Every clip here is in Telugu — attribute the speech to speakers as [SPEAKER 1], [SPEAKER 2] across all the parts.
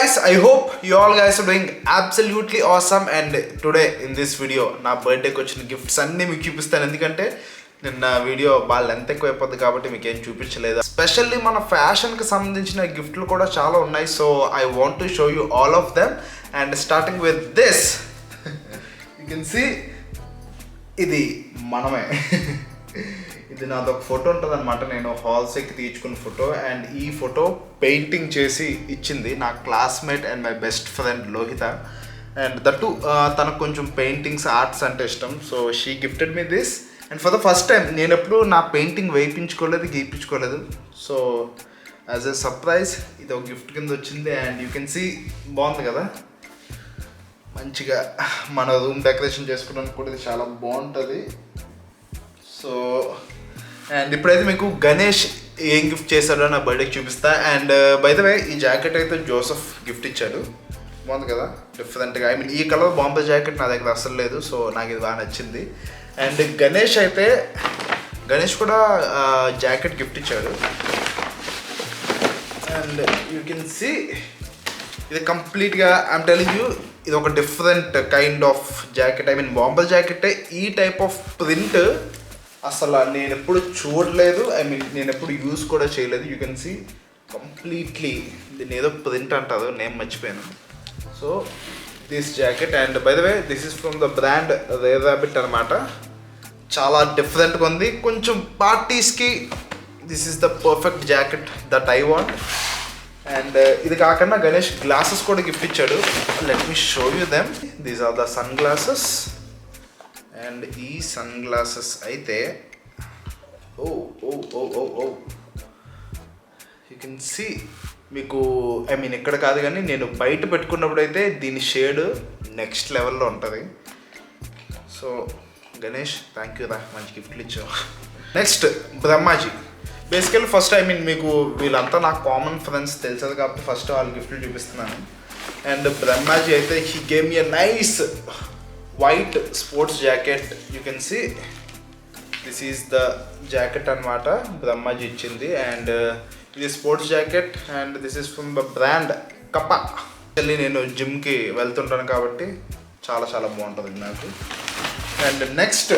[SPEAKER 1] guys, I hope you all guys are doing absolutely awesome. And today in this video na birthday ki vachina gifts anni meeku chupistanu endukante ninna video baa length ekku ayipoddi kabatti meeku em chupichaledu. Especially mana fashion ki sambandhinchina giftlu kuda chaala unnai, so I want to show you all of them. And starting with this you can see idi maname ఇది నాదొక ఫోటో ఉంటుంది అనమాట. నేను హాల్స్ ఎక్కి తీయించుకున్న ఫోటో. అండ్ ఈ ఫోటో పెయింటింగ్ చేసి ఇచ్చింది నా classmate and my best friend Lohitha. And that తనకు కొంచెం పెయింటింగ్స్ ఆర్ట్స్ అంటే ఇష్టం. So she gifted me this. And for the first time నేను ఎప్పుడు నా పెయింటింగ్ వేయించుకోలేదు, గీయించుకోలేదు. సో యాజ్ ఎ సర్ప్రైజ్ ఇది ఒక గిఫ్ట్ కింద వచ్చింది. అండ్ యూ కెన్ సీ బాగుంది కదా, మంచిగా మన రూమ్ డెకరేషన్ చేసుకోవడానికి కూడా ఇది చాలా బాగుంటుంది. సో అండ్ ఇప్పుడైతే మీకు గణేష్ ఏం గిఫ్ట్ చేశాడో నా బర్త్డేకి చూపిస్తా. అండ్ బై ద వే ఈ జాకెట్ అయితే జోసెఫ్ గిఫ్ట్ ఇచ్చాడు. బాగుంది కదా, డిఫరెంట్గా. ఐ మీన్ ఈ కలర్ బాంబే జాకెట్ నా దగ్గర అసలు లేదు, సో నాకు ఇది బాగా నచ్చింది. అండ్ గణేష్ కూడా జాకెట్ గిఫ్ట్ ఇచ్చాడు. అండ్ యూ కెన్ సీ ఇది కంప్లీట్గా ఐఎమ్ టెలింగ్ యూ ఇది ఒక different kind of jacket. I mean Bombay jacket ఈ టైప్ ఆఫ్ ప్రింట్ అసలు నేను ఎప్పుడు చూడలేదు. ఐ మీన్ నేను ఎప్పుడు యూజ్ కూడా చేయలేదు. యూ కెన్ సీ కంప్లీట్లీ దీన్ని ఏదో ప్రింట్ అంటారు, నేమ్ మర్చిపోయాను. So this jacket. And by the way this is from the brand rare rabbit అనమాట. చాలా డిఫరెంట్గా ఉంది. కొంచెం పార్టీస్కి this is the perfect jacket that I want. And ఇది కాకుండా గణేష్ గ్లాసెస్ కూడా గిఫ్ట్ ఇచ్చాడు. Let me show you them. These are the sun glasses. And ఈ సన్ గ్లాసెస్ అయితే యూ కెన్ సీ మీకు ఐ మీన్ ఇక్కడ కాదు కానీ నేను బయట పెట్టుకున్నప్పుడు అయితే దీని షేడ్ నెక్స్ట్ లెవెల్లో ఉంటుంది. సో గణేష్ థ్యాంక్ యూ రా, మంచి గిఫ్ట్లు ఇచ్చావు. Next Brahmaji. Basically first I mean మీకు వీళ్ళంతా నాకు కామన్ ఫ్రెండ్స్ తెలుసది కాబట్టి ఫస్ట్ వాళ్ళ గిఫ్ట్లు చూపిస్తున్నాను. అండ్ బ్రహ్మాజీ అయితే he gave a nice white sports jacket. You can see this is the jacket అనమాట బ్రహ్మాజీ ఇచ్చింది. అండ్ ఇది sports jacket. And this is from the brand Kappa. Actually నేను జిమ్కి వెళ్తుంటాను కాబట్టి చాలా చాలా బాగుంటుంది నాకు. అండ్ నెక్స్ట్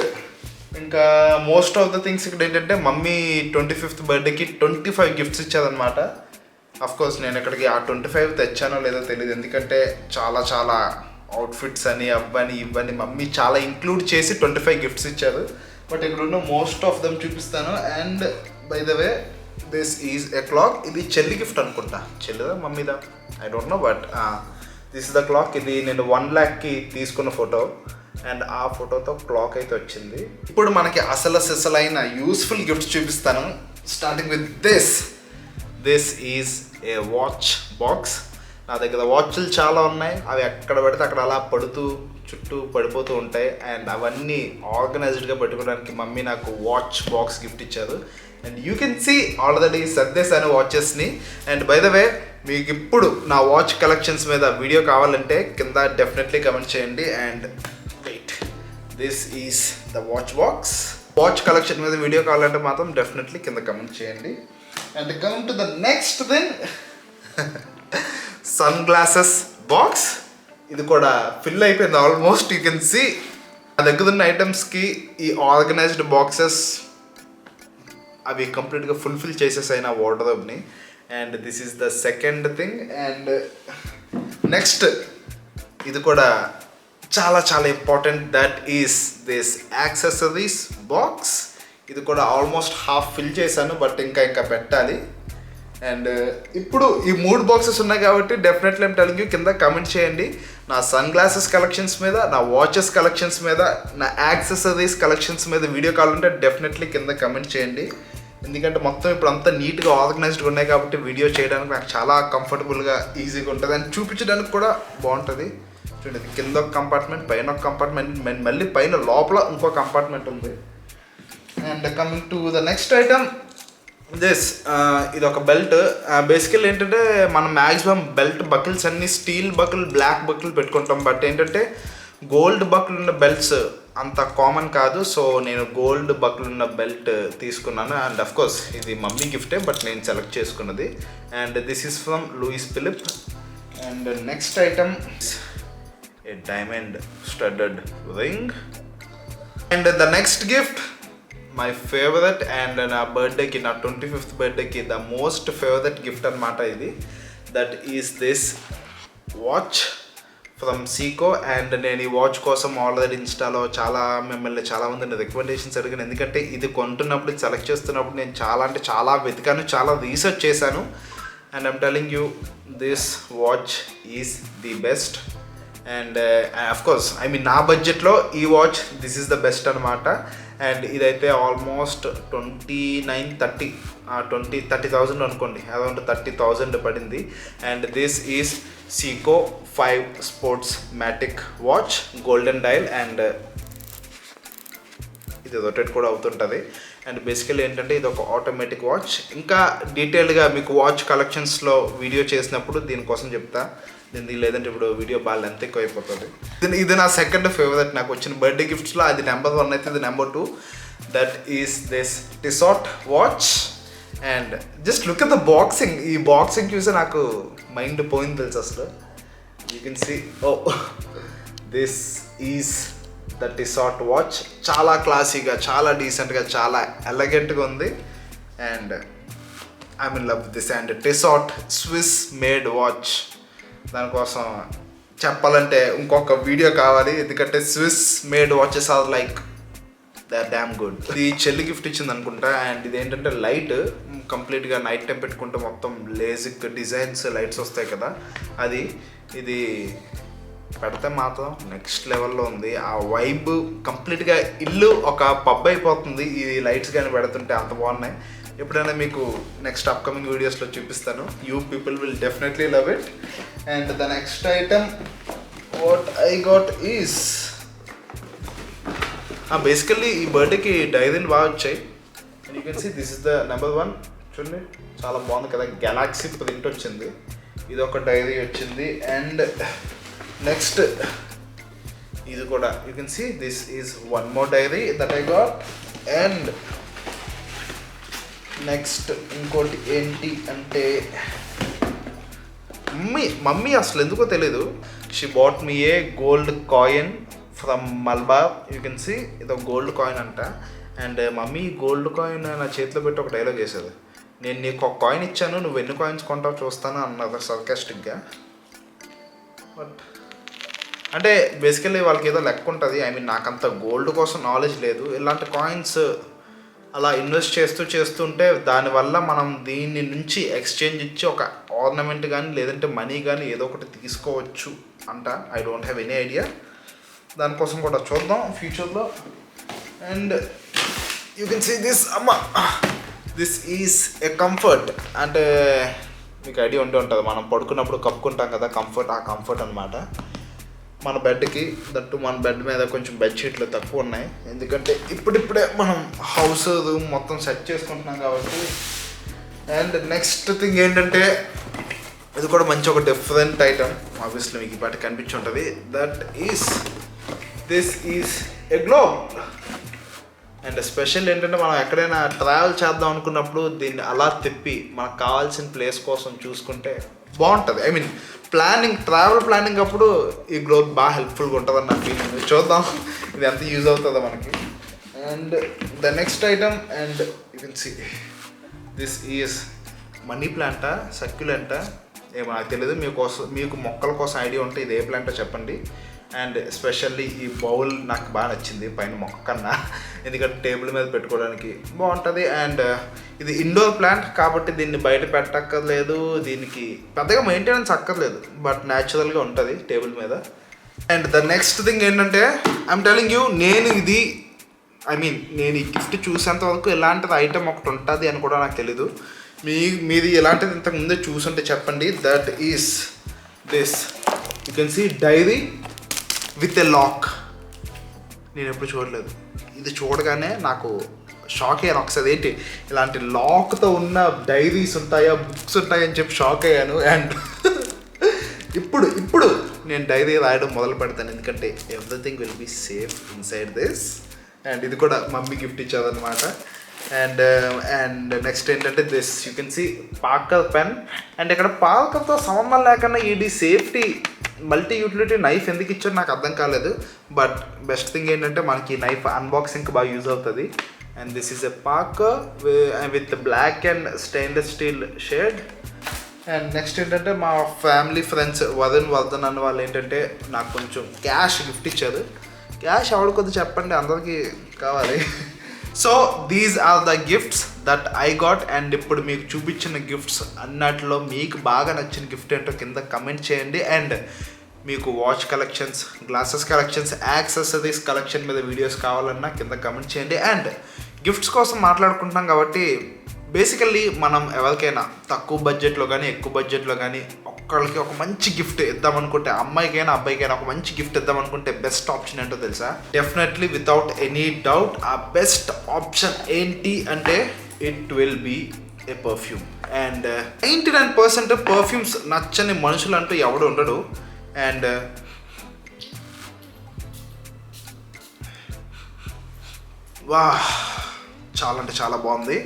[SPEAKER 1] ఇంకా మోస్ట్ ఆఫ్ ద థింగ్స్ ఇక్కడ ఏంటంటే మమ్మీ 25th బర్త్డేకి 25 గిఫ్ట్స్ ఇచ్చారనమాట. అఫ్కోర్స్ నేను ఇక్కడికి ఆ 25 తెచ్చానో లేదో తెలియదు, ఎందుకంటే చాలా చాలా అవుట్ఫిట్స్ అని అవ్వని ఇవ్వని మమ్మీ చాలా ఇంక్లూడ్ చేసి 25 గిఫ్ట్స్ ఇచ్చారు. బట్ ఇక్కడ ఉన్న మోస్ట్ ఆఫ్ దమ్ చూపిస్తాను. And by the way this is a clock. ఇది చెల్లి గిఫ్ట్ అనుకుంటా, చెల్లిదా మమ్మీదా I don't know. But this is the clock. ఇది నేను 1 lakhకి తీసుకున్న ఫోటో. అండ్ ఆ ఫోటోతో క్లాక్ అయితే వచ్చింది. ఇప్పుడు మనకి అసలైన యూస్ఫుల్ గిఫ్ట్స్ చూపిస్తాను. Starting with this is A watch box. నా దగ్గర వాచ్లు చాలా ఉన్నాయి. అవి ఎక్కడ పడితే అక్కడ అలా చుట్టూ పడిపోతూ ఉంటాయి. అండ్ అవన్నీ ఆర్గనైజ్డ్గా పెట్టుకోవడానికి మమ్మీ నాకు వాచ్ బాక్స్ గిఫ్ట్ ఇచ్చారు. And you can see already సర్దేశాను వాచెస్ని. అండ్ బై ద వే మీకు ఇప్పుడు నా వాచ్ కలెక్షన్స్ మీద వీడియో కావాలంటే కింద డెఫినెట్లీ కమెంట్ చేయండి. And wait, this is the watch box. Watch collection మీద వీడియో కావాలంటే మాత్రం డెఫినెట్లీ కింద కమెంట్ చేయండి. And coming to the next thing, sun glasses box. ఇది కూడా ఫిల్ అయిపోయింది ఆల్మోస్ట్. యూ కెన్ సీ నా దగ్గర ఉన్న ఐటమ్స్కి ఈ ఆర్గనైజ్డ్ బాక్సెస్ అవి కంప్లీట్గా ఫుల్ఫిల్ చేసేసాయి నా వార్డ్రోబ్ని. And this is the second thing. And next ఇది కూడా చాలా చాలా important, that is this accessories box. ఇది కూడా ఆల్మోస్ట్ హాఫ్ ఫిల్ చేశాను, బట్ ఇంకా పెట్టాలి. అండ్ ఇప్పుడు ఈ 3 బాక్సెస్ ఉన్నాయి కాబట్టి డెఫినెట్లీ ఐమ్ టెలింగ్ యూ కింద కమెంట్ చేయండి నా సన్ గ్లాసెస్ కలెక్షన్స్ మీద, నా వాచెస్ కలెక్షన్స్ మీద, నా యాక్సెసరీస్ కలెక్షన్స్ మీద వీడియో కావాలంటే డెఫినెట్లీ కింద కమెంట్ చేయండి. ఎందుకంటే మొత్తం ఇప్పుడు అంతా నీట్గా ఆర్గనైజ్డ్గా ఉన్నాయి కాబట్టి వీడియో చేయడానికి నాకు చాలా కంఫర్టబుల్గా ఈజీగా ఉంటుంది. అండ్ చూపించడానికి కూడా బాగుంటుంది. చూడండి, కింద ఒక కంపార్ట్మెంట్, పైన ఒక కంపార్ట్మెంట్, మళ్ళీ పైన లోపల ఇంకో కంపార్ట్మెంట్ ఉంది. And coming to the next item, ఇది ఒక బెల్ట్. బేసికల్ ఏంటంటే మనం మ్యాక్సిమం బెల్ట్ బకిల్స్ అన్ని స్టీల్ బకిల్, బ్లాక్ బకిల్ పెట్టుకుంటాం. బట్ ఏంటంటే గోల్డ్ బకిల్ ఉన్న బెల్ట్స్ అంత కామన్ కాదు. సో నేను గోల్డ్ బకిల్ ఉన్న బెల్ట్ తీసుకున్నాను. అండ్ అఫ్కోర్స్ ఇది మమ్మీ గిఫ్టే, బట్ నేను సెలెక్ట్ చేసుకున్నది. And this is from Louis Philippe. And the next item is a diamond studded ring. And the next gift, my favorite, and na birthday ki, na 25th birthday ki the most favorite gift anamata idi. That is this watch from Seiko. And నేను ఈ వాచ్ కోసం ఆల్రెడీ ఇన్స్టాలో మిమ్మల్ని చాలా మందిని రికమెండేషన్స్ అడిగాను. ఎందుకంటే ఇది కొంటున్నప్పుడు సెలెక్ట్ చేస్తున్నప్పుడు నేను చాలా వెతికాను, చాలా రీసెర్చ్ చేశాను. And I'm telling you this watch is the best. And of course నా బడ్జెట్లో ఈ watch this is the best అనమాట. అండ్ ఇదైతే ఆల్మోస్ట్ 30,000 అనుకోండి, అరౌండ్ 30,000 పడింది. And this is Seiko 5 sportsmatic watch, golden dial. And ఇది రొటేట్ కూడా అవుతుంటుంది. అండ్ బేసికలీ ఏంటంటే ఇది ఒక ఆటోమేటిక్ వాచ్. ఇంకా డీటెయిల్డ్గా మీకు వాచ్ కలెక్షన్స్లో వీడియో చేసినప్పుడు దీనికోసం చెప్తా. దీనికి లేదంటే ఇప్పుడు వీడియో బాగా లెంత్ ఎక్కువ అయిపోతుంది. ఇది నా సెకండ్ ఫేవరెట్, నాకు వచ్చిన బర్త్డే గిఫ్ట్స్లో అది నెంబర్ 1 అయితే ఇది number 2. That is this Tissot watch. And just look at the boxing. ఈ బాక్సింగ్ చూసి నాకు మైండ్ పోయింది తెలుసు అసలు. You can see, oh this is the Tissot watch. చాలా క్లాసీగా, చాలా డీసెంట్గా, చాలా ఎలగెంట్గా ఉంది. And I'm in love with this. And Tissot Swiss made watch, దానికోసం చెప్పాలంటే ఇంకొక వీడియో కావాలి. ఎందుకంటే Swiss made watches are like they are damn good. ఇది చెల్లి గిఫ్ట్ ఇచ్చింది అనుకుంటా. అండ్ ఇది ఏంటంటే లైట్ కంప్లీట్గా నైట్ టైం పెట్టుకుంటే మొత్తం లేజిక్ డిజైన్స్ లైట్స్ వస్తాయి కదా, అది ఇది పెడితే మాత్రం నెక్స్ట్ లెవెల్లో ఉంది. ఆ వైబ్ కంప్లీట్గా ఇల్లు ఒక పబ్ అయిపోతుంది ఈ లైట్స్ కానీ పెడుతుంటే, అంత బాగున్నాయి. ఎప్పుడైనా మీకు నెక్స్ట్ అప్కమింగ్ వీడియోస్లో చూపిస్తాను. You people will definitely love it. And the next item what I got is basically ఈ బర్త్డేకి డైరీలు బాగా వచ్చాయి. And you can see this is the number 1. చూడండి చాలా బాగుంది కదా, గెలాక్సీ ప్రింట్ వచ్చింది. ఇది ఒక డైరీ వచ్చింది. అండ్ నెక్స్ట్ ఇది కూడా you can see this is 1 more diary that I got. And next ఇంకోటి ఏంటి అంటే మమ్మీ అసలు ఎందుకో తెలీదు, she bought me a gold coin from Malabar. You can see ఇది ఒక గోల్డ్ కాయిన్ అంట. అండ్ మమ్మీ గోల్డ్ కాయిన్ నా చేతిలో పెట్టి ఒక డైలాగ్ వేసేది, నేను నీకు ఒక కాయిన్ ఇచ్చాను, నువ్వు ఎన్ని కాయిన్స్ కొంటావు చూస్తాను అన్నది సర్కాస్టిక్గా. బట్ అంటే బేసికల్లీ వాళ్ళకి ఏదో లెక్క ఉంటుంది. నాకంత గోల్డ్ కోసం నాలెడ్జ్ లేదు. ఇలాంటి కాయిన్స్ అలా ఇన్వెస్ట్ చేస్తుంటే దానివల్ల మనం దీని నుంచి ఎక్స్చేంజ్ ఇచ్చి ఒక ఆర్నమెంట్ కానీ లేదంటే మనీ కానీ ఏదో ఒకటి తీసుకోవచ్చు అంట. I don't have any idea. దానికోసం కూడా చూద్దాం ఫ్యూచర్లో. And you can see this this is a comfort. అంటే మీకు ఐడియా ఉంటుంది, మనం పడుకున్నప్పుడు కప్పుకుంటాం కదా కంఫర్ట్, ఆ కంఫర్ట్ అనమాట. మన బెడ్కి దట్టు మన బెడ్ మీద కొంచెం బెడ్షీట్లు తక్కువ ఉన్నాయి, ఎందుకంటే ఇప్పుడిప్పుడే మనం హౌస్ రూమ్ మొత్తం సెట్ చేసుకుంటున్నాం కాబట్టి. అండ్ నెక్స్ట్ థింగ్ ఏంటంటే ఇది కూడా మంచి ఒక డిఫరెంట్ ఐటమ్, ఆబ్వియస్లీ మీకు ఈ పాటి కనిపించి ఉంటుంది. This is a globe. And special ఏంటంటే మనం ఎక్కడైనా ట్రావెల్ చేద్దాం అనుకున్నప్పుడు దీన్ని అలా తిప్పి మనకు కావాల్సిన ప్లేస్ కోసం చూసుకుంటే బాగుంటుంది. ట్రావెల్ ప్లానింగ్ అప్పుడు ఈ గ్లోబ్ బాగా హెల్ప్ఫుల్గా ఉంటుందని నా ఫీలింగ్. చూద్దాం ఇది ఎంత యూజ్ అవుతుందో మనకి. And the next item, and you can see this is money ప్లాంటా సర్క్యులెంటా ఏమో నాకు తెలియదు. మీకు మొక్కల కోసం ఐడియా ఉంటే ఇది ఏ ప్లాంటో చెప్పండి. అండ్ ఎస్పెషల్లీ ఈ బౌల్ నాకు బాగా నచ్చింది పైన మొక్క కన్నా, ఎందుకంటే టేబుల్ మీద పెట్టుకోవడానికి బాగుంటుంది. అండ్ ఇది ఇండోర్ ప్లాంట్ కాబట్టి దీన్ని బయట పెట్టక్కర్లేదు, దీనికి పెద్దగా మెయింటెనెన్స్ అక్కర్లేదు, బట్ న్యాచురల్గా ఉంటుంది టేబుల్ మీద. అండ్ ద నెక్స్ట్ థింగ్ ఏంటంటే ఐఎమ్ టెలింగ్ యూ, నేను ఈ గిఫ్ట్ చూసేంత వరకు ఇలాంటిది ఐటమ్ ఒకటి ఉంటుంది అని కూడా నాకు తెలీదు. మీది ఎలాంటిది ఇంతకుముందే చూసుంటే చెప్పండి. That is this, you can see diary with a lock. నేను ఎప్పుడు చూడలేదు, ఇది చూడగానే నాకు షాక్ అయ్యాను ఒకసారి. ఏంటి ఇలాంటి లాక్తో ఉన్న డైరీస్ ఉంటాయా, బుక్స్ ఉంటాయని చెప్పి షాక్ అయ్యాను. అండ్ ఇప్పుడు నేను డైరీ రాయడం మొదలు పెడతాను, ఎందుకంటే everything will be safe inside this. And ఇది కూడా మమ్మీ గిఫ్ట్ ఇచ్చారనమాట. అండ్ నెక్స్ట్ ఏంటంటే this you can see Parker pen. And ఇక్కడ పార్కర్తో సంబంధం లేకుండా ఇది సేఫ్టీ మల్టీ యూటిలిటీ నైఫ్ ఎందుకు ఇచ్చారో నాకు అర్థం కాలేదు. బట్ బెస్ట్ థింగ్ ఏంటంటే మనకి నైఫ్ అన్బాక్సింగ్కి బాగా యూజ్ అవుతుంది. And this is a Parker with black and stainless steel shade. And next ఏంటంటే మా ఫ్యామిలీ ఫ్రెండ్స్ వర్ధన్ అన్న వాళ్ళు ఏంటంటే నాకు కొంచెం క్యాష్ గిఫ్ట్ ఇచ్చారు. క్యాష్ ఎవరు కొద్ది చెప్పండి, అందరికీ కావాలి. So these are the gifts that I got. And ఇప్పుడు మీకు చూపించిన గిఫ్ట్స్ అన్నట్లో మీకు బాగా నచ్చిన గిఫ్ట్ ఏంటో కింద కమెంట్ చేయండి. అండ్ మీకు watch collections, glasses collections, accessories collection మీద వీడియోస్ కావాలన్నా కింద కమెంట్ చేయండి. అండ్ గిఫ్ట్స్ కోసం మాట్లాడుకుంటున్నాం కాబట్టి బేసికల్లీ మనం ఎవరికైనా తక్కువ బడ్జెట్లో కానీ ఎక్కువ బడ్జెట్లో కానీ ఒక్కళ్ళకి ఒక మంచి గిఫ్ట్ ఇద్దామనుకుంటే, అమ్మాయికైనా అబ్బాయికైనా ఒక మంచి గిఫ్ట్ ఇద్దామనుకుంటే బెస్ట్ ఆప్షన్ ఏంటో తెలుసా? డెఫినెట్లీ వితౌట్ ఎనీ డౌట్ ఆ బెస్ట్ ఆప్షన్ ఏంటి అంటే it will be a perfume. And 99% perfumes నచ్చని మనుషులు అంటూ ఎవడు ఉండడు. అండ్ వా చాలా అంటే చాలా బాగుంది.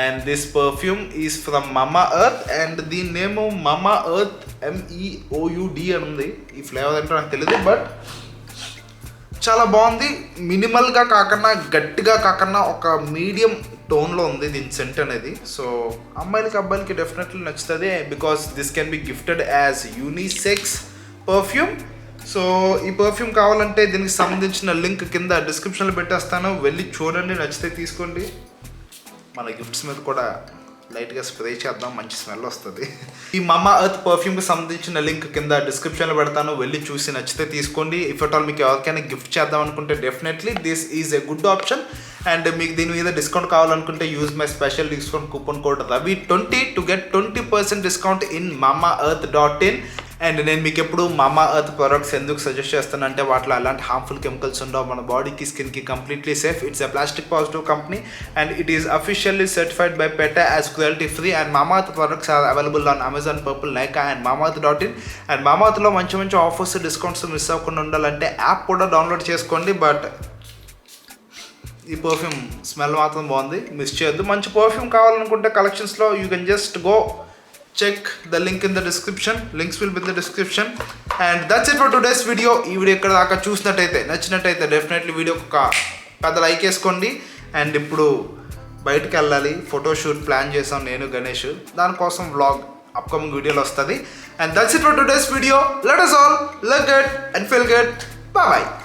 [SPEAKER 1] And this perfume is from Mamaearth. And దీని నేమ్ మమా ఎర్త్ MEOUD అని ఉంది. ఈ ఫ్లేవర్ ఏంటో నాకు తెలియదు, బట్ చాలా బాగుంది. మినిమల్గా కాకుండా గట్టిగా కాకుండా ఒక మీడియం టోన్లో ఉంది దీని సెంట్ అనేది. సో అమ్మాయిలకి అబ్బాయిలకి డెఫినెట్లీ నచ్చుతుంది, because this can be gifted as unisex perfume. So ఈ పర్ఫ్యూమ్ కావాలంటే దీనికి సంబంధించిన లింక్ కింద డిస్క్రిప్షన్లో పెట్టేస్తాను, వెళ్ళి చూడండి, నచ్చితే తీసుకోండి. మన గిఫ్ట్స్ మీద కూడా లైట్గా స్ప్రే చేద్దాం, మంచి స్మెల్ వస్తుంది. ఈ మమా ఎర్త్ పర్ఫ్యూమ్కి సంబంధించిన లింక్ కింద డిస్క్రిప్షన్లో పెడతాను, వెళ్ళి చూసి నచ్చితే తీసుకోండి. ఇఫ్ అట్ ఆల్ మీకు ఎవరికైనా గిఫ్ట్ చేద్దాం అనుకుంటే definitely this is a good option. And మీకు దీని మీద డిస్కౌంట్ కావాలనుకుంటే use my special discount coupon code RAVI20 to get 20% discount in mamaearth.in. And నేను మీకు ఎప్పుడు మమా ఎర్త్ ప్రొడక్ట్స్ ఎందుకు సజెస్ట్ చేస్తానంటే వాటిలో అలాంటి హార్మ్ఫుల్ కెమికల్స్ ఉండవు, మన బాడీకి స్కిన్కి completely safe. It's a plastic positive company and it is officially certified by PETA as cruelty free. And Mamaearth products are available on Amazon, Purplle, Nykaa and mamaearth.in. And మమా ఎర్త్లో మంచి మంచి ఆఫర్స్, డిస్కౌంట్స్ మిస్ అవ్వకుండా ఉండాలంటే యాప్ కూడా డౌన్లోడ్ చేసుకోండి. బట్ ఈ పర్ఫ్యూమ్ స్మెల్ మాత్రం బాగుంది, మిస్ చేయొద్దు. మంచి పర్ఫ్యూమ్ కావాలనుకుంటే కలెక్షన్స్లో you can just go check the link in the description. Links will be in the description. And that's it for today's video. ఈ వీడియో ఇక్కడ దాకా చూసినట్టయితే నచ్చినట్టయితే డెఫినెట్లీ వీడియోకి ఒక పెద్ద లైక్ వేసుకోండి. అండ్ ఇప్పుడు బయటకు వెళ్ళాలి, ఫోటోషూట్ ప్లాన్ చేసాం నేను గణేష్, దానికోసం వ్లాగ్ అప్కమింగ్ వీడియోలో వస్తుంది. And that's it for today's video. Let us all look good and feel good. Bye bye.